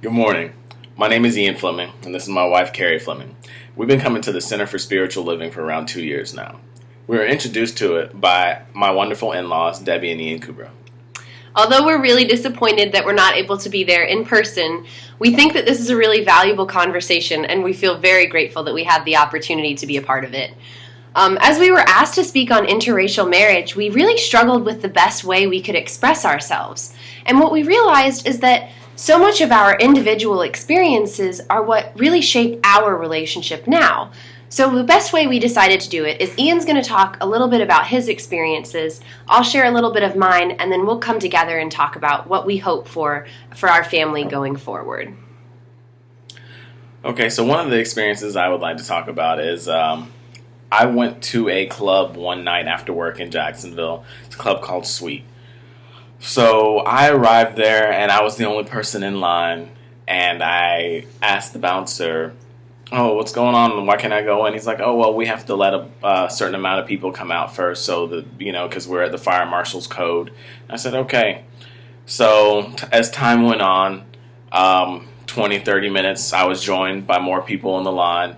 Good morning. My name is Ian Fleming, and this is my wife, Carrie Fleming. We've been coming to the Center for Spiritual Living for around 2 years now. We were introduced to it by my wonderful in-laws, Debbie and Ian Kubra. Although we're really disappointed that we're not able to be there in person, we think that this is a really valuable conversation, and we feel very grateful that we had the opportunity to be a part of it. As we were asked to speak on interracial marriage, we really struggled with the best way we could express ourselves. And what we realized is that so much of our individual experiences are what really shape our relationship now. So the best way we decided to do it is Ian's going to talk a little bit about his experiences, I'll share a little bit of mine, and then we'll come together and talk about what we hope for our family going forward. Okay, so one of the experiences I would like to talk about is I went to a club one night after work in Jacksonville. It's a club called Sweet. So I arrived there, and I was the only person in line, and I asked the bouncer, "Oh, what's going on? Why can't I go in?" He's like, "Oh, well, we have to let a certain amount of people come out first, so that, because we're at the fire marshal's code." I said, "Okay." So as time went on, 20, 30 minutes, I was joined by more people in the line,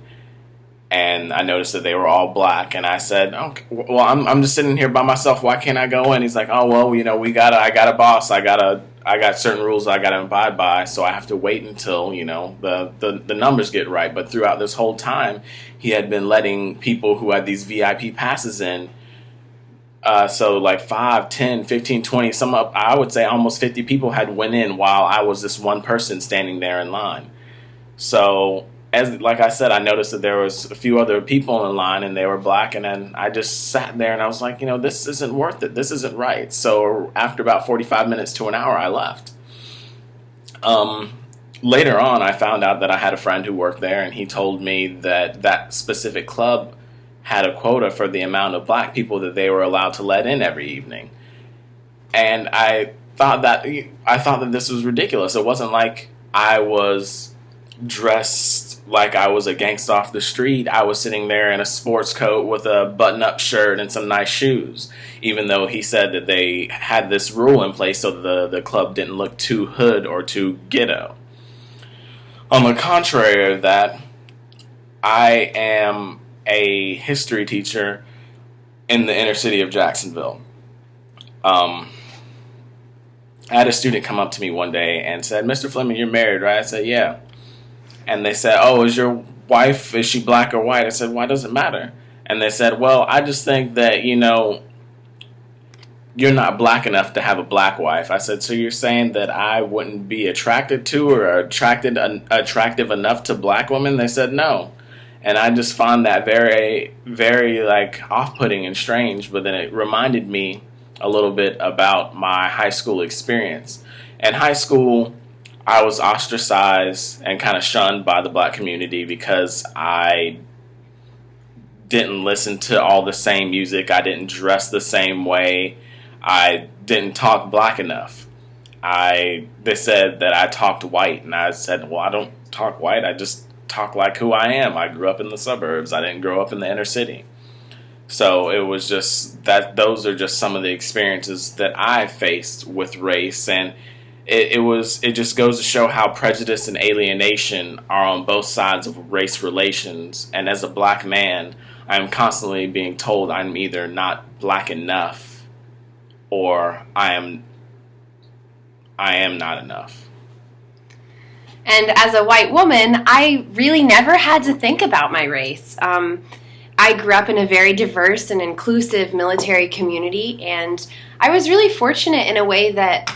and I noticed that they were all black, and I said, "Okay, well, I'm just sitting here by myself. Why can't I go in?" He's like, "Oh, well, I got a boss. I got certain rules I got to abide by, so I have to wait until the numbers get right." But throughout this whole time, he had been letting people who had these VIP passes in. So like 5, 10, 15, 20, I would say almost 50 people had went in while I was this one person standing there in line. So, like I said, I noticed that there was a few other people in line and they were black, and then I just sat there and I was like, this isn't worth it. This isn't right. So after about 45 minutes to an hour, I left. Later on, I found out that I had a friend who worked there, and he told me that that specific club had a quota for the amount of black people that they were allowed to let in every evening. And I thought that this was ridiculous. It wasn't like I was dressed like I was a gangsta off the street. I was sitting there in a sports coat with a button-up shirt and some nice shoes, even though he said that they had this rule in place so the club didn't look too hood or too ghetto. On the contrary of that, I am a history teacher in the inner city of Jacksonville. I had a student come up to me one day and said, "Mr. Fleming, you're married, right?" I said, "Yeah." And they said, "Oh, is your wife, is she black or white?" I said, "Why does it matter?" And they said, "Well, I just think that, you're not black enough to have a black wife." I said, "So you're saying that I wouldn't be attracted to or attractive enough to black women?" They said, "No." And I just found that very, very off-putting and strange. But then it reminded me a little bit about my high school experience. In high school, I was ostracized and kind of shunned by the black community because I didn't listen to all the same music. I didn't dress the same way. I didn't talk black enough. They said that I talked white, and I said, "Well, I don't talk white. I just talk like who I am. I grew up in the suburbs. I didn't grow up in the inner city." So it was just that those are just some of the experiences that I faced with race, and it just goes to show how prejudice and alienation are on both sides of race relations. And as a black man, I'm constantly being told I'm either not black enough or I am not enough. And as a white woman, I really never had to think about my race. I grew up in a very diverse and inclusive military community, and I was really fortunate in a way that,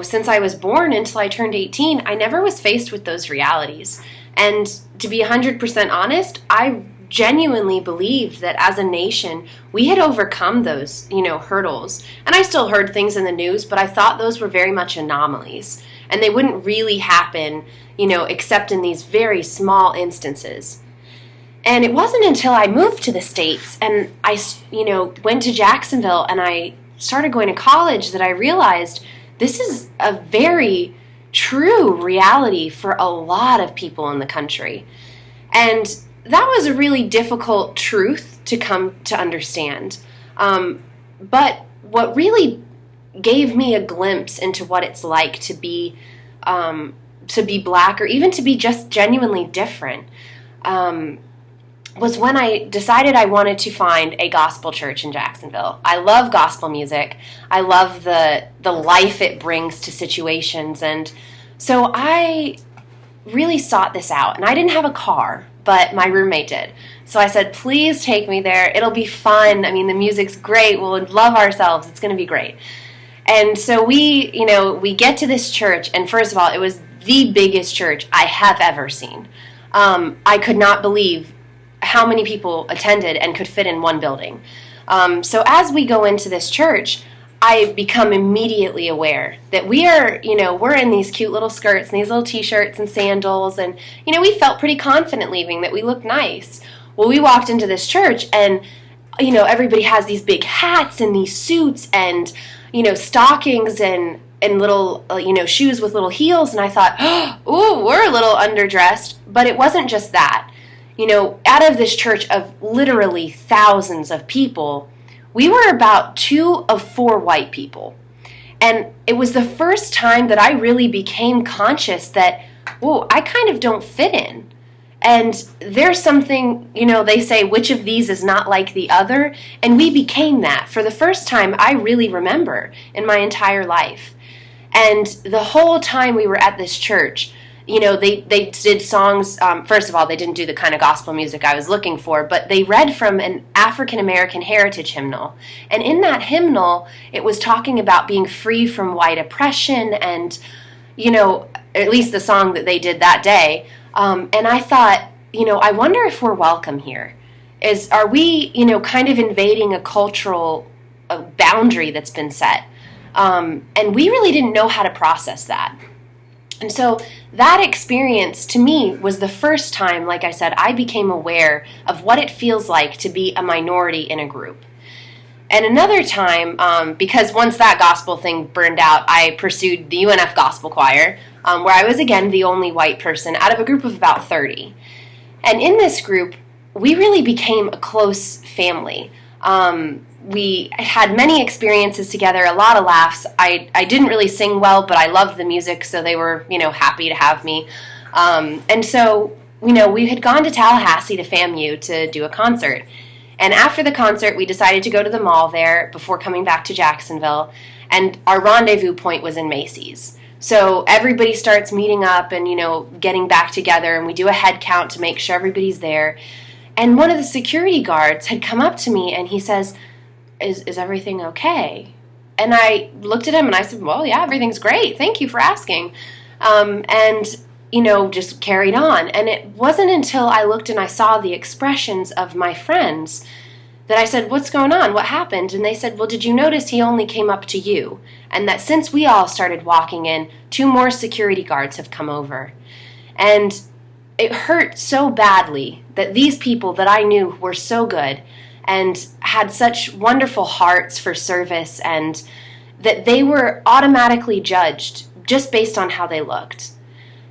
since I was born until I turned 18, I never was faced with those realities. And to be 100% honest, I genuinely believed that as a nation, we had overcome those, hurdles. And I still heard things in the news, but I thought those were very much anomalies. And they wouldn't really happen, except in these very small instances. And it wasn't until I moved to the States and I, went to Jacksonville and I started going to college that I realized this is a very true reality for a lot of people in the country. And that was a really difficult truth to come to understand. But what really gave me a glimpse into what it's like to be to be black or even to be just genuinely different was when I decided I wanted to find a gospel church in Jacksonville. I love gospel music. I love the life it brings to situations. And so I really sought this out. And I didn't have a car, but my roommate did. So I said, please take me there. It'll be fun. I mean, the music's great. We'll love ourselves. It's going to be great. And so we get to this church. And first of all, it was the biggest church I have ever seen. I could not believe how many people attended and could fit in one building. So as we go into this church, I become immediately aware that we're in these cute little skirts and these little t-shirts and sandals, and, we felt pretty confident leaving, that we looked nice. Well, we walked into this church and, everybody has these big hats and these suits and, stockings and little, shoes with little heels, and I thought, ooh, we're a little underdressed, but it wasn't just that. Out of this church of literally thousands of people, we were about 2 of 4 white people. And it was the first time that I really became conscious that, whoa, I kind of don't fit in. And there's something, they say, which of these is not like the other? And we became that for the first time I really remember in my entire life. And the whole time we were at this church, they did songs. First of all, they didn't do the kind of gospel music I was looking for, but they read from an African American heritage hymnal. And in that hymnal, it was talking about being free from white oppression and, at least the song that they did that day. And I thought, I wonder if we're welcome here. Are we, kind of invading a cultural boundary that's been set? And we really didn't know how to process that. And so that experience, to me, was the first time, like I said, I became aware of what it feels like to be a minority in a group. And another time, because once that gospel thing burned out, I pursued the UNF Gospel Choir, where I was, again, the only white person out of a group of about 30. And in this group, we really became a close family. We had many experiences together, a lot of laughs. I didn't really sing well, but I loved the music, so they were, happy to have me. And so, we had gone to Tallahassee to FAMU to do a concert. And after the concert, we decided to go to the mall there before coming back to Jacksonville. And our rendezvous point was in Macy's. So everybody starts meeting up and, getting back together, and we do a head count to make sure everybody's there. And one of the security guards had come up to me and he says, Is everything okay? And I looked at him and I said, well, yeah, everything's great. Thank you for asking. And, just carried on. And it wasn't until I looked and I saw the expressions of my friends that I said, what's going on? What happened? And they said, well, did you notice he only came up to you? And that since we all started walking in, 2 more security guards have come over. And it hurt so badly that these people that I knew were so good and had such wonderful hearts for service, and that they were automatically judged just based on how they looked.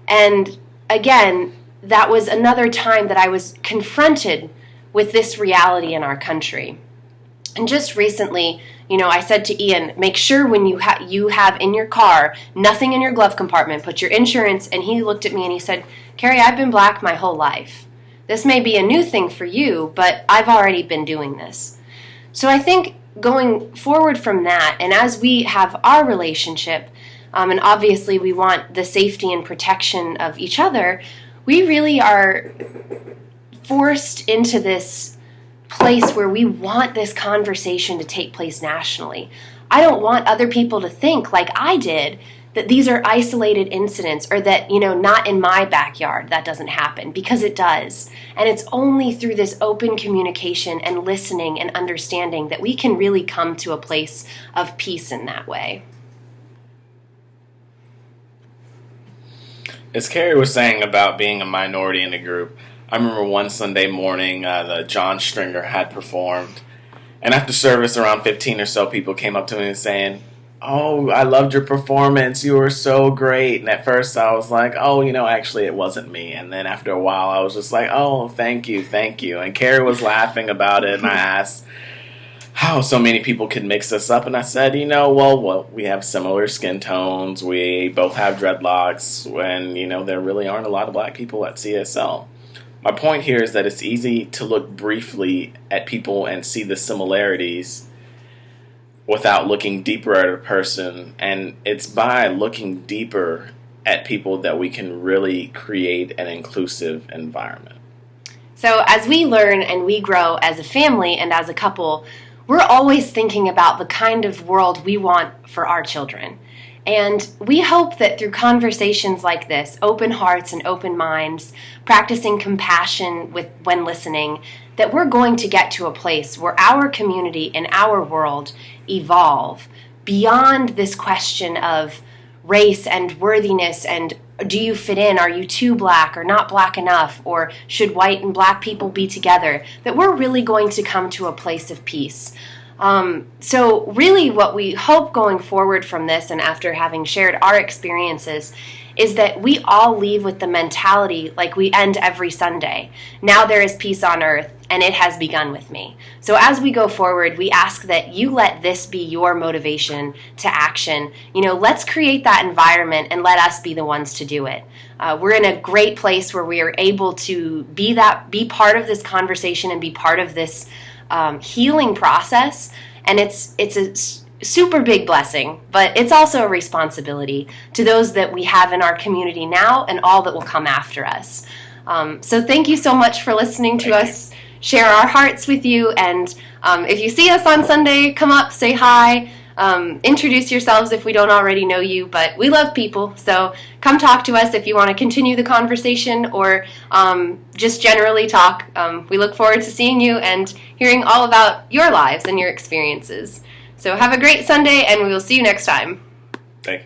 And again, that was another time that I was confronted with this reality in our country. And just recently, I said to Ian, make sure when you have in your car, nothing in your glove compartment, put your insurance. And he looked at me and he said, Carrie, I've been black my whole life. This may be a new thing for you, but I've already been doing this. So I think going forward from that, and as we have our relationship, and obviously we want the safety and protection of each other, we really are forced into this place where we want this conversation to take place nationally. I don't want other people to think, like I did, that these are isolated incidents, or that, not in my backyard that doesn't happen, because it does. And it's only through this open communication and listening and understanding that we can really come to a place of peace in that way. As Carrie was saying about being a minority in a group, I remember one Sunday morning, the John Stringer had performed, and after service, around 15 or so people came up to me and saying, oh, I loved your performance, you were so great. And at first I was like, oh, actually it wasn't me. And then after a while I was just like, oh, thank you. And Carrie was laughing about it, and I asked, how so many people could mix us up. And I said, well, we have similar skin tones. We both have dreadlocks. And, there really aren't a lot of black people at CSL. My point here is that it's easy to look briefly at people and see the similarities without looking deeper at a person. And it's by looking deeper at people that we can really create an inclusive environment. So as we learn and we grow as a family and as a couple, we're always thinking about the kind of world we want for our children. And we hope that through conversations like this, open hearts and open minds, practicing compassion when listening, that we're going to get to a place where our community and our world evolve beyond this question of race and worthiness and do you fit in? Are you too black or not black enough? Or should white and black people be together? That we're really going to come to a place of peace. So really what we hope going forward from this and after having shared our experiences is that we all leave with the mentality like we end every Sunday. Now there is peace on earth and it has begun with me. So as we go forward, we ask that you let this be your motivation to action. Let's create that environment and let us be the ones to do it. We're in a great place where we are able to be part of this conversation and be part of this healing process. And it's a super big blessing, but it's also a responsibility to those that we have in our community now and all that will come after us. So thank you so much for listening to us share our hearts with you. And if you see us on Sunday, come up, say hi, introduce yourselves if we don't already know you. But we love people, so come talk to us if you want to continue the conversation or just generally talk. We look forward to seeing you and hearing all about your lives and your experiences. So have a great Sunday, and we will see you next time. Thank you.